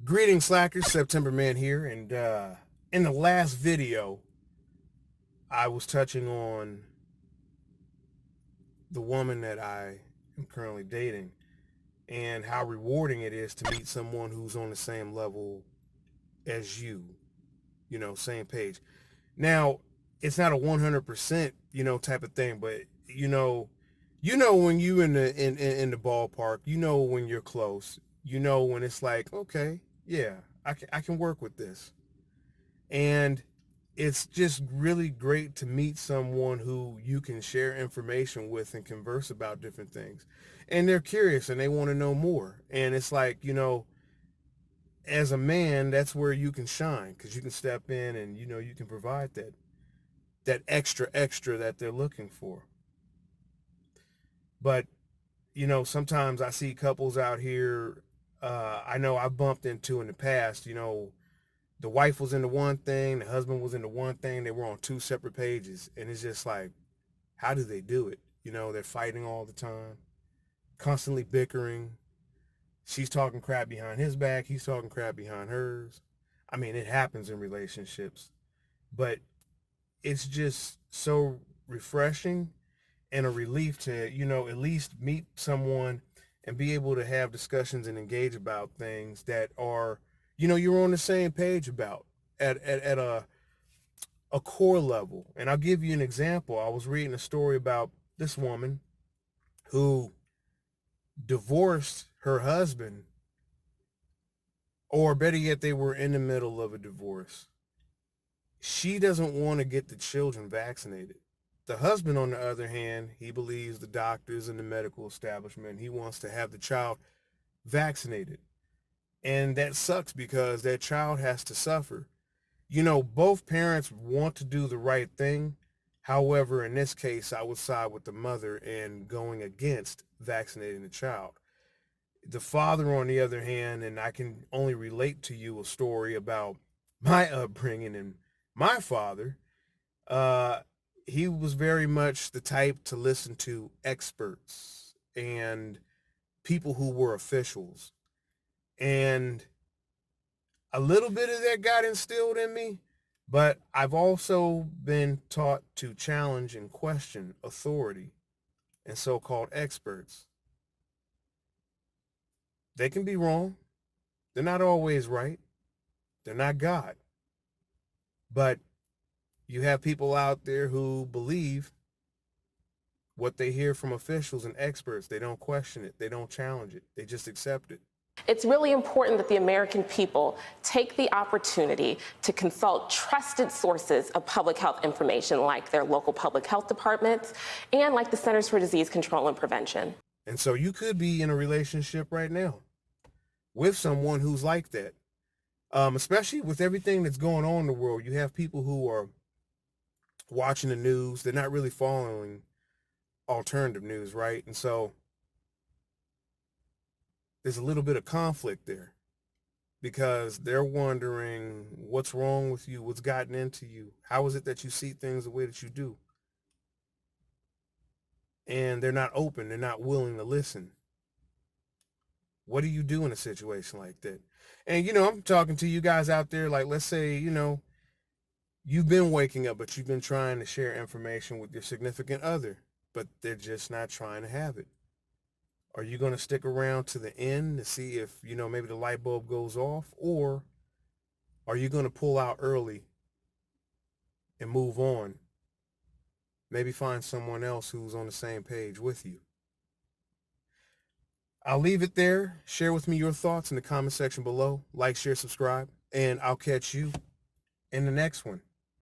Greetings, Slackers. September Man here, and in the last video, I was touching on the woman that I am currently dating and how rewarding it is to meet someone who's on the same level as you, same page. Now, it's not a 100%, type of thing, but when you in the ballpark, when you're close, when it's like, okay, yeah, I can work with this. And it's just really great to meet someone who you can share information with and converse about different things. And they're curious and they want to know more. And it's like, as a man, that's where you can shine because you can step in and, you can provide that extra that they're looking for. But, sometimes I see couples out here, I know I've bumped into in the past, the wife was into one thing, the husband was into one thing, they were on two separate pages. And it's just like, how do they do it? They're fighting all the time, constantly bickering. She's talking crap behind his back, he's talking crap behind hers. I mean, it happens in relationships, but it's just so refreshing and a relief to, at least meet someone and be able to have discussions and engage about things that are, you're on the same page about at a core level. And I'll give you an example. I was reading a story about this woman who divorced her husband, or better yet, they were in the middle of a divorce. She doesn't want to get the children vaccinated. The husband, on the other hand, he believes the doctors and the medical establishment, he wants to have the child vaccinated. And that sucks because that child has to suffer. Both parents want to do the right thing. However, in this case, I would side with the mother and going against vaccinating the child. The father, on the other hand, and I can only relate to you a story about my upbringing and my father, he was very much the type to listen to experts and people who were officials. And a little bit of that got instilled in me, but I've also been taught to challenge and question authority and so-called experts. They can be wrong. They're not always right. They're not God. But you have people out there who believe what they hear from officials and experts. They don't question it. They don't challenge it. They just accept it. It's really important that the American people take the opportunity to consult trusted sources of public health information like their local public health departments and like the Centers for Disease Control and Prevention. And so you could be in a relationship right now with someone who's like that. Especially with everything that's going on in the world. You have people who are watching the news. They're not really following alternative news, right? And so there's a little bit of conflict there because they're wondering what's wrong with you, what's gotten into you, how is it that you see things the way that you do? And they're not open, they're not willing to listen. What do you do in a situation like that? And, I'm talking to you guys out there, like, let's say, you've been waking up, but you've been trying to share information with your significant other, but they're just not trying to have it. Are you going to stick around to the end to see if, maybe the light bulb goes off? Or are you going to pull out early and move on? Maybe find someone else who's on the same page with you. I'll leave it there. Share with me your thoughts in the comment section below. Like, share, subscribe, and I'll catch you in the next one.